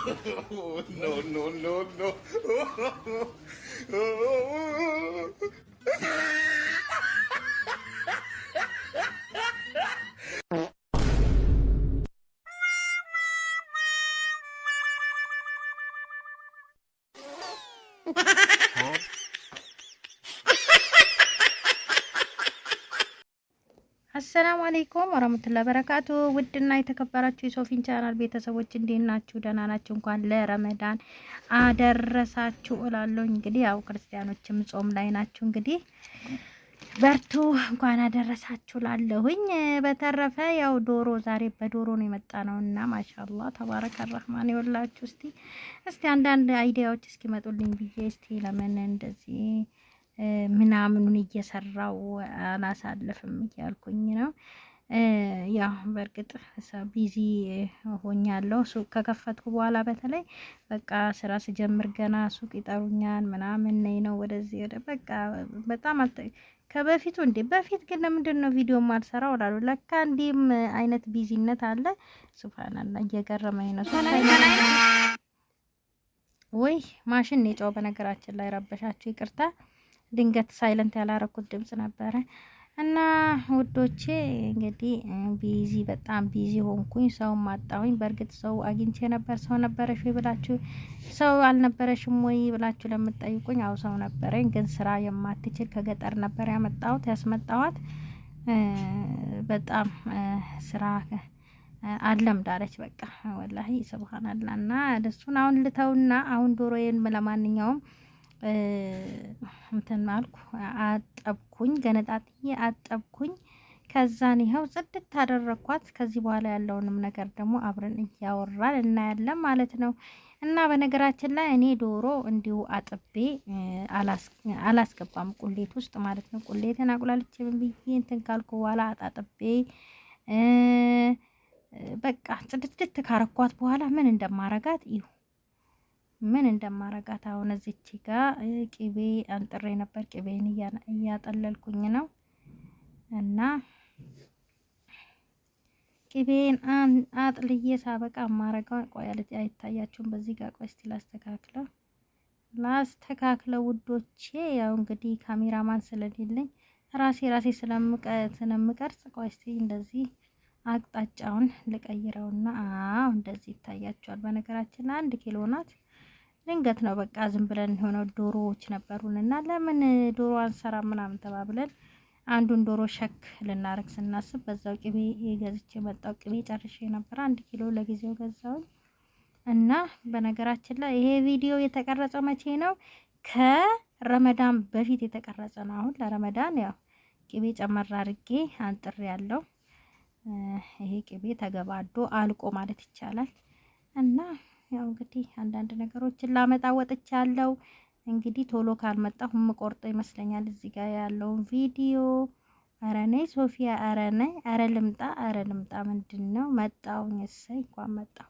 No, no, no, no. አሰላሙ አለይኩም ወራህመቱላሂ ወበረካቱ። ውድና የተከበራችሁ የሶፊን ቻናል ቤተሰቦች እንዴት ናችሁ? ደህና ናችሁ? እንኳን ለረመዳን አደረሳችሁ እላለሁ። እንግዲህ ያው ክርስቲያኖችም ጾም ላይ ናችሁ። እንግዲህ በርቱ፣ እንኳን አደረሳችሁ ላለሁኝ። በተረፈ ያው ዶሮ ዛሬ በዶሮ ነው የመጣ ነውና ማሻአላህ ተባረከ ረህማን ይወላችሁ። እስቲ አንዳንድ አይዲያዎች እስኪመጡልኝ ብዬ እስቲ ለምን እንደዚህ ምናምኑን እየሰራው አላሳልፍም እያልኩኝ ነው። ያው በእርግጥ ቢዚ ሆኛለሁ። ሱቅ ከከፈትኩ በኋላ በተለይ በቃ ስራ ስጀምር ገና ሱቅ ይጠሩኛል ምናምን ነው ወደዚህ ወደ በቃ በጣም ከበፊቱ እንዴ በፊት ግን ለምንድን ነው ቪዲዮ ማልሰራው እላለሁ። ለካ እንዲህም አይነት ቢዚነት አለ። ሱብሃንአላህ እየገረመኝ ነው። ወይ ማሽን የጨው በነገራችን ላይ ረበሻችሁ፣ ይቅርታ ድንገት ሳይለንት ያላረኩት ድምጽ ነበረ እና ውዶቼ እንግዲህ በጣም ቢዚ ሆንኩኝ። ሰው ማጣሁኝ። በእርግጥ ሰው አግኝቼ ነበር። ሰው ነበረሽ ወይ ብላችሁ ሰው አልነበረሽም ወይ ብላችሁ ለምትጠይቁኝ አው ሰው ነበረኝ፣ ግን ስራ የማትችል ከገጠር ነበር ያስመጣዋት። በጣም ስራ አለምዳለች በቃ ወላሂ ሱብሃንአላህ። እና እሱን አሁን ልተውና አሁን ዶሮዬን ለማንኛውም እንትን አልኩ፣ አጠብኩኝ፣ ገነጣጥዬ አጠብኩኝ። ከዛን ይኸው ጽድት ታደረኳት። ከዚህ በኋላ ያለውንም ነገር ደግሞ አብረን እያወራን እናያለን ማለት ነው። እና በነገራችን ላይ እኔ ዶሮ እንዲሁ አጥቤ አላስገባም ቁሌት ውስጥ ማለት ነው። ቁሌትን አቁላልቼ ምን ብዬ እንትን ካልኩ በኋላ አጣጥቤ በቃ ጽድት ካረኳት በኋላ ምን እንደማረጋት ይሁ ምን እንደማረጋት አሁን እዚች ጋር ቅቤ አንጥሬ ነበር። ቅቤን እያጠለልኩኝ ነው እና ቅቤን አጥልዬ ሳበቃ ማረጋው ቆያለች። አይታያችሁም? በዚህ ጋር ቆይ እስቲ ላስተካክለው ውዶቼ። ያው እንግዲህ ካሜራማን ስለሌለኝ ራሴ ስለምቀርጽ ቆይ እስቲ እንደዚህ አቅጣጫውን ልቀይረውና እንደዚህ ይታያችኋል። በነገራችን ላይ 1 ኪሎ ናት። ድንገት ነው በቃ ዝም ብለን ሆነው ዶሮዎች ነበሩንና ለምን ዶሮ አንሰራ ምናምን ተባብለን አንዱን ዶሮ ሸክ ልናረግ ስናስብ በዛው ቅቤ ገዝቼ መጣው። ቅቤ ጨርሼ ነበር 1 ኪሎ ለጊዜው ገዛው እና በነገራችን ላይ ይሄ ቪዲዮ የተቀረጸው መቼ ነው? ከረመዳን በፊት የተቀረጸ ነው። አሁን ለረመዳን ያው ቅቤ ጨመር አድርጌ አንጥሬ ያለው ይሄ ቅቤ ተገባዶ አልቆ ማለት ይቻላል እና ያው እንግዲህ አንዳንድ ነገሮችን ላመጣ ወጥቻለሁ። እንግዲህ ቶሎ ካልመጣሁ የምቆርጠው ይመስለኛል እዚህ ጋር ያለውን ቪዲዮ። አረ ነይ ሶፊያ፣ አረ ልምጣ ምንድነው መጣሁኝ። እሰይ እንኳን መጣሁ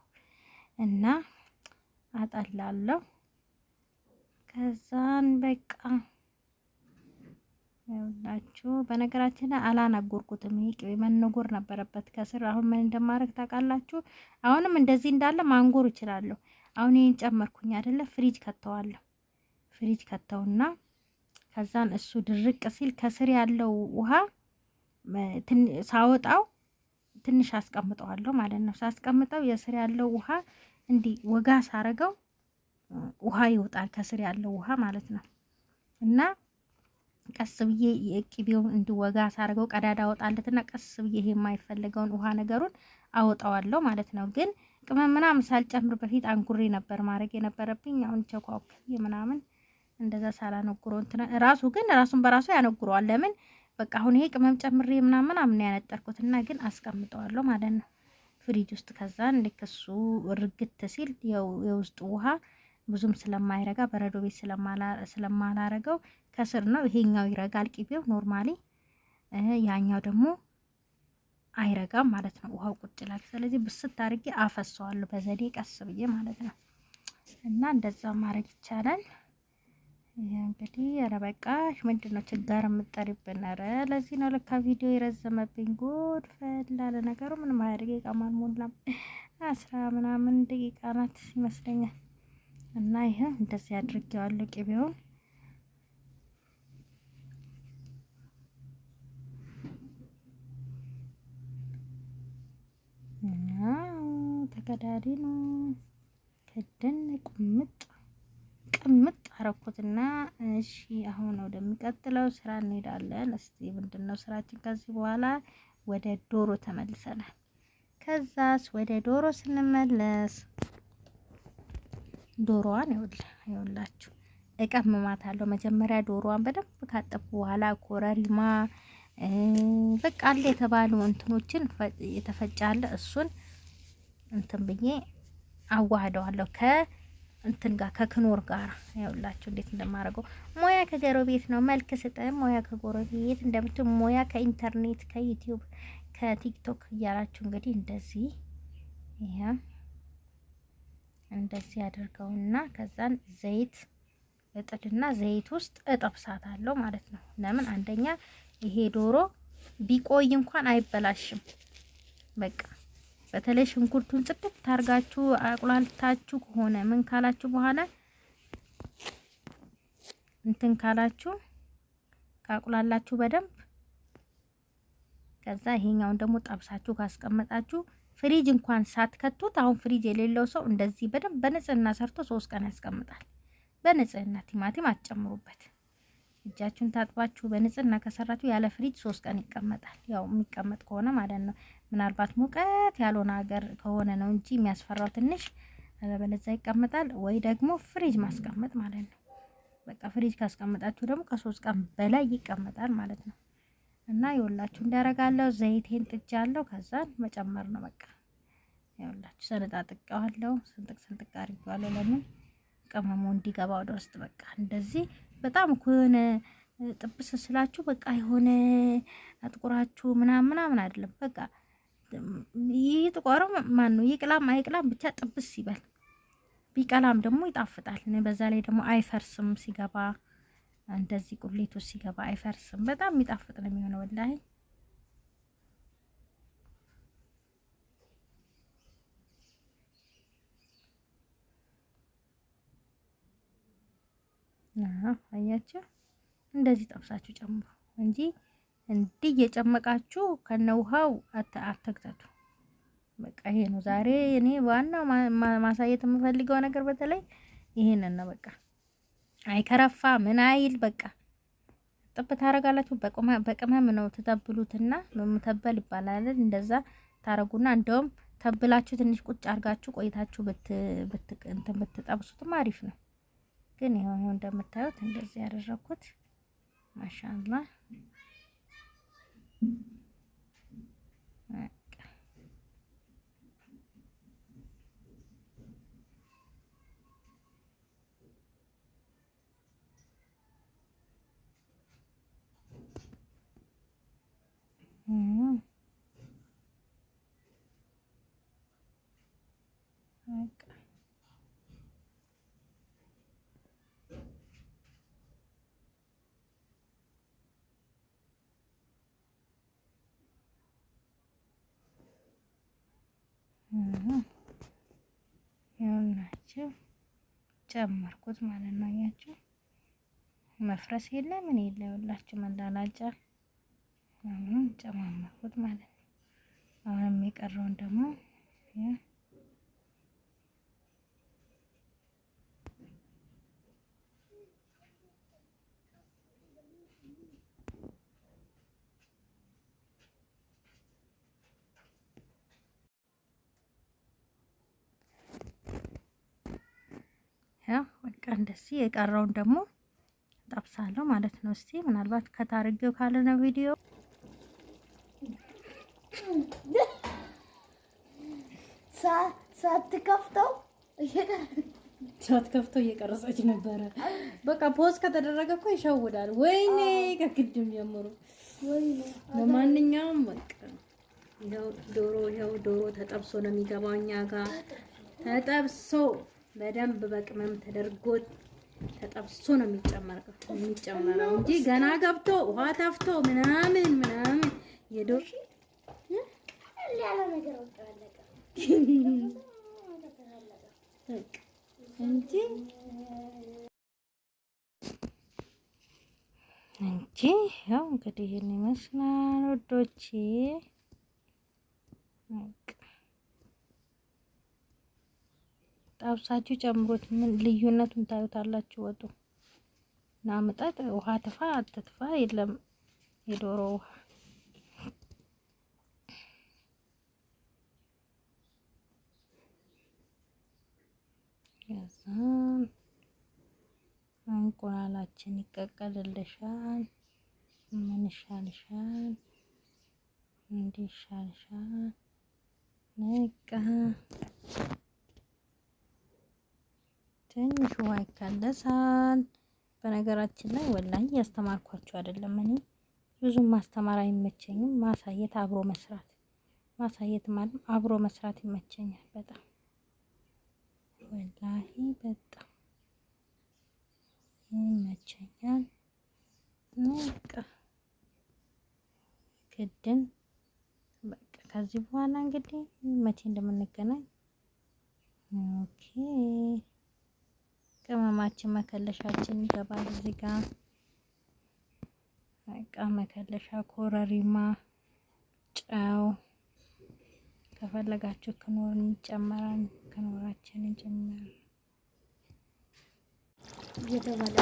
እና አጠላለሁ። ከዛን በቃ ያውላችሁ በነገራችን ላይ አላናጎርኩትም። ይሄ ቅቤ መነጎር ነበረበት ከስር። አሁን ምን እንደማረግ ታውቃላችሁ? አሁንም እንደዚህ እንዳለ ማንጎር እችላለሁ። አሁን ይሄን ጨመርኩኝ አይደለ? ፍሪጅ ከተውና ከዛን እሱ ድርቅ ሲል ከስር ያለው ውሃ ሳወጣው ትንሽ አስቀምጠዋለሁ ማለት ነው። ሳስቀምጠው የስር ያለው ውሃ እንዲህ ወጋ ሳረገው ውሃ ይወጣል፣ ከስር ያለው ውሃ ማለት ነው። እና ቀስ ብዬ የቅቤውን እንዲወጋ ሳረገው ቀዳዳ አወጣለትና ቀስ ብዬ ይሄ የማይፈልገውን ውሃ ነገሩን አወጣዋለሁ ማለት ነው። ግን ቅመም ምናምን ሳልጨምር በፊት አንጉሬ ነበር ማድረግ የነበረብኝ። አሁን ቸኳኩዬ ምናምን እንደዛ ሳላነጉረው ራሱን በራሱ ያነጉረዋል። ለምን በቃ አሁን ይሄ ቅመም ጨምሬ ምናምን ያነጠርኩትና ግን አስቀምጠዋለሁ ማለት ነው ፍሪጅ ውስጥ። ከዛን ልክ እሱ ርግት ሲል የውስጡ ውሃ ብዙም ስለማይረጋ በረዶ ቤት ስለማላረገው ከስር ነው። ይሄኛው ይረጋል ቅቤው ኖርማሊ፣ ያኛው ደግሞ አይረጋም ማለት ነው። ውሃው ቁጭ ይላል። ስለዚህ ብስት አድርጌ አፈሰዋለሁ በዘዴ ቀስ ብዬ ማለት ነው። እና እንደዛ ማድረግ ይቻላል። እንግዲህ ኧረ በቃሽ፣ ምንድነው ችጋር የምጠሪብን? ኧረ ለዚህ ነው ለካ ቪዲዮ የረዘመብኝ። ጉድ ፈላ። ለነገሩ ምንም አያድርግ ይቀማል ሞላም 10 ምናምን ደቂቃ ናት ይመስለኛል። እና ይሄ እንደዚህ አድርጌዋለሁ ቅቤውን። ተከዳዲ ነው ከደን ቅምጥ አረኩትና እሺ አሁን ወደሚቀጥለው ስራ እንሄዳለን። እስቲ ምንድነው ስራችን? ከዚህ በኋላ ወደ ዶሮ ተመልሰናል። ከዛስ ወደ ዶሮ ስንመለስ ዶሮዋን ይኸውላችሁ እቀምማታለሁ። መጀመሪያ ዶሮዋን በደንብ ካጠብኩ በኋላ ኮረሪማ በቃ አለ የተባሉ እንትኖችን የተፈጫለ እሱን እንትን ብዬ አዋህደዋለሁ ከእንትን ጋር ከክኖር ጋር። ይኸውላችሁ እንዴት እንደማደርገው ሞያ ከጎረቤት ነው መልክ ስጠ ሞያ ከጎረቤት እንደምትሉ ሞያ ከኢንተርኔት ከዩቲዩብ ከቲክቶክ እያላችሁ እንግዲህ እንደዚህ ይሄ እንደዚህ አድርገውና ከዛን ዘይት እጥድና ዘይት ውስጥ እጠብሳታለሁ ማለት ነው። ለምን አንደኛ ይሄ ዶሮ ቢቆይ እንኳን አይበላሽም። በቃ በተለይ ሽንኩርቱን ጽድት ታርጋችሁ አቁላልታችሁ ከሆነ ምን ካላችሁ በኋላ እንትን ካላችሁ ካቁላላችሁ በደንብ ከዛ ይሄኛውን ደግሞ ጠብሳችሁ ካስቀመጣችሁ ፍሪጅ እንኳን ሳትከቱት፣ አሁን ፍሪጅ የሌለው ሰው እንደዚህ በደንብ በንጽህና ሰርቶ 3 ቀን ያስቀምጣል። በንጽህና ቲማቲም አትጨምሩበት። እጃችሁን ታጥባችሁ በንጽህና ከሰራችሁ ያለ ፍሪጅ 3 ቀን ይቀመጣል። ያው የሚቀመጥ ከሆነ ማለት ነው። ምናልባት ሙቀት ያልሆነ ሀገር ከሆነ ነው እንጂ የሚያስፈራው ትንሽ አለበለዚያ ይቀመጣል። ወይ ደግሞ ፍሪጅ ማስቀመጥ ማለት ነው። በቃ ፍሪጅ ካስቀመጣችሁ ደግሞ ከ3 ቀን በላይ ይቀመጣል ማለት ነው። እና ይኸውላችሁ እንዳረጋለሁ ዘይቴን ጥጃለሁ። ከዛ መጨመር ነው በቃ። ይኸውላችሁ ሰነጣጥቀዋለሁ፣ ስንጥቅ አድርጌዋለሁ። ለምን ቅመሙ እንዲገባ ወደ ውስጥ በቃ እንደዚህ። በጣም የሆነ ጥብስ ስላችሁ በቃ የሆነ አጥቁራችሁ ምናምን አይደለም። በቃ ይጥቆረው ማን ነው ይቅላም አይቅላም ብቻ ጥብስ ይበል። ቢቀላም ደግሞ ይጣፍጣል። በዛ ላይ ደግሞ አይፈርስም ሲገባ እንደዚህ ቁሌቱ ሲገባ አይፈርስም። በጣም የሚጣፍጥ ነው የሚሆነው ወላሂ። አያችሁ እንደዚህ ጠብሳችሁ ጨምሩ እንጂ እንዲህ እየጨመቃችሁ ከነውሃው አትክተቱ። በቃ ይሄ ነው ዛሬ እኔ ዋናው ማሳየት የምፈልገው ነገር በተለይ ይሄንን ነው። በቃ አይከረፋ ምን አይል በቃ ጥብ ታረጋላችሁ። በቅመም ነው ተተብሉትና መተበል ይባላል። እንደዛ ታረጉና እንደውም ተብላችሁ ትንሽ ቁጭ አርጋችሁ ቆይታችሁ ብትጠብሱትም አሪፍ ነው። ግን ይሄው እንደምታዩት እንደዚህ ያደረኩት ማሻአላህ። ያውላችሁ ጨመርኩት ማለት ነው። አያችሁ መፍረስ የለ ምን የለ ያውላችሁ መላላጫ ጨማመርኩት ማለት ነው። አሁን የሚቀረውን ደግሞ በቃ እንደዚህ የቀረውን ደግሞ ጠብሳለሁ ማለት ነው። እስቲ ምናልባት ከታርጌው ካለ ነው ቪዲዮ ሳትከፍተው እየቀረጸች ነበረ። በቃ ፖዝ ከተደረገ እኮ ይሸውዳል። ወይኔ ከግድም ጀምሮ ለማንኛውም በቃ ይኸው ዶሮ ተጠብሶ ነው የሚገባው እኛ ጋር ተጠብሶ በደንብ በቅመም ተደርጎ ተጠብሶ ነው የሚጨመረው እንጂ ገና ገብቶ ውሃ ተፍቶ ምናምን የዶሮ እንጂ ያው እንግዲህ ይሄን ይመስላል ወዶቼ። ጣብሳችሁ ጨምሮት ምን ልዩነቱን ታዩታላችሁ። ወጡ እና ምጣድ ውሃ ትፋ አትትፋ የለም የዶሮ ውሃ። ከዛ እንቁላላችን ይቀቀልልሻል። ምን ይሻልሻል? እንዲህ ይሻልሻል። በቃ ትንሽ ውሃ ይካለሳል። በነገራችን ላይ ወላሂ ያስተማርኳችሁ አይደለም። እኔ ብዙም ማስተማር አይመቸኝም። ማሳየት፣ አብሮ መስራት። ማሳየት ማለት አብሮ መስራት ይመቸኛል በጣም ወላሂ በጣም ይመቸኛል። በቃ ግድን በቃ ከዚህ በኋላ እንግዲህ መቼ እንደምንገናኝ ኦኬ። ቅመማችን መከለሻችን ይገባል እዚህ ጋር በቃ መከለሻ፣ ኮረሪማ፣ ጨው ከፈለጋችሁ ክኖር እንጨምራለን። ክኖራችንን እንጨምራለን እየተባለ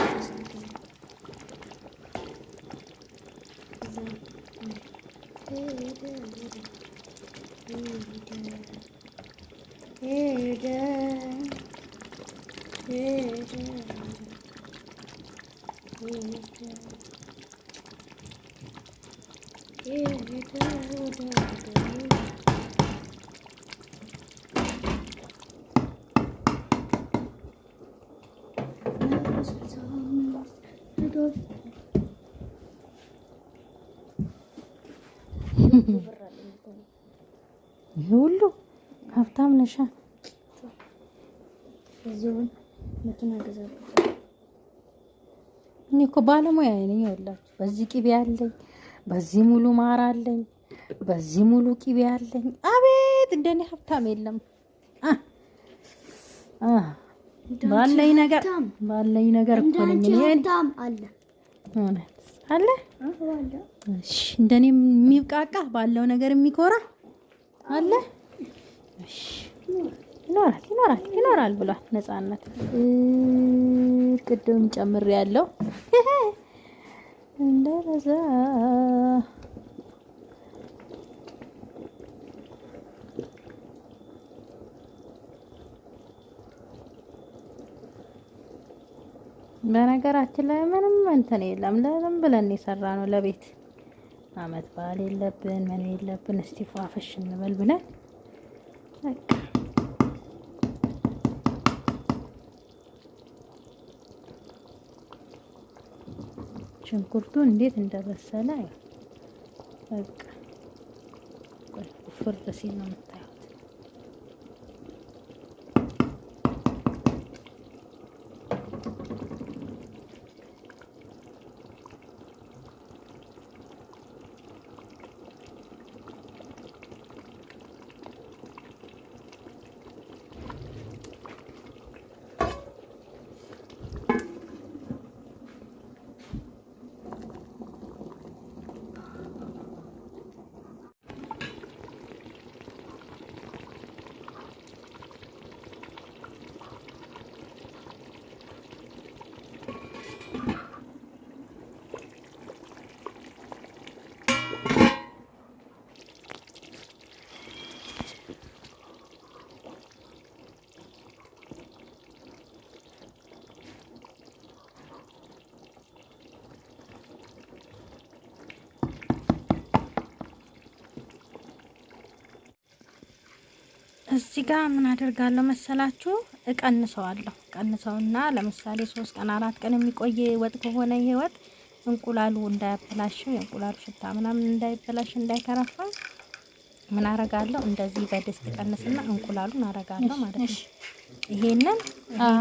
ይሄ ሁሉ ሀብታም ነሻ። እዚሁን መኪና ገዛለሁ። እኔ እኮ ባለሙያ ነኝ። ይኸውላችሁ በዚህ ቅቤ አለኝ፣ በዚህ ሙሉ ማር አለኝ፣ በዚህ ሙሉ ቅቤ አለኝ። አቤት እንደኔ ሀብታም የለም። ባለኝ ነገር እኮ ነኝ እኔ። ሀብታም አለ እውነት አለ። እሺ እንደኔ የሚብቃቃ ባለው ነገር የሚኮራ አለ። እሺ ይኖራል ብሏል ነፃነት። ቅድም ጨምሬ ያለው እንደዛ በነገራችን ላይ ምንም እንትን የለም። ለምን ብለን የሰራ ነው ለቤት አመት በዓል የለብን ምን የለብን። እስቲ ፏፈሽ እንበል ብለን በቃ ሽንኩርቱ እንዴት እንደበሰለ በቃ ፍርድ ሲል ነው የምታዩት። እዚህ ጋር ምን አደርጋለሁ መሰላችሁ? ቀንሰውና ለምሳሌ 3 ቀን 4 ቀን የሚቆይ ወጥ ከሆነ ይሄ ወጥ እንቁላሉ እንዳያበላሸው፣ የእንቁላሉ ሽታ ምናምን እንዳይበላሽ እንዳይከረፋ ምን አረጋለሁ? እንደዚህ በድስት ቀንስና እንቁላሉን አረጋለሁ ማለት ነው። ይሄንን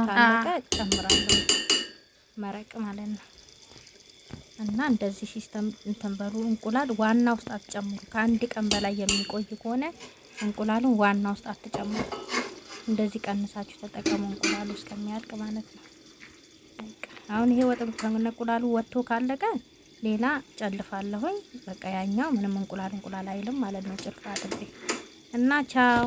ካለቀ ጨምራለሁ መረቅ ማለት ነው። እና እንደዚህ ሲስተም እንትን በሉ። እንቁላል ዋና ውስጥ አትጨምሩ። ከአንድ ቀን በላይ የሚቆይ ከሆነ እንቁላሉን ዋና ውስጥ አትጨምሩ። እንደዚህ ቀንሳችሁ ተጠቀሙ፣ እንቁላሉ እስከሚያልቅ ማለት ነው። አሁን ይሄ ወጥ ከእንቁላሉ ወጥቶ ካለቀ ሌላ ጨልፋለሁኝ። በቃ ያኛው ምንም እንቁላል አይልም ማለት ነው። ጭልፋ አጥቤ እና ቻው።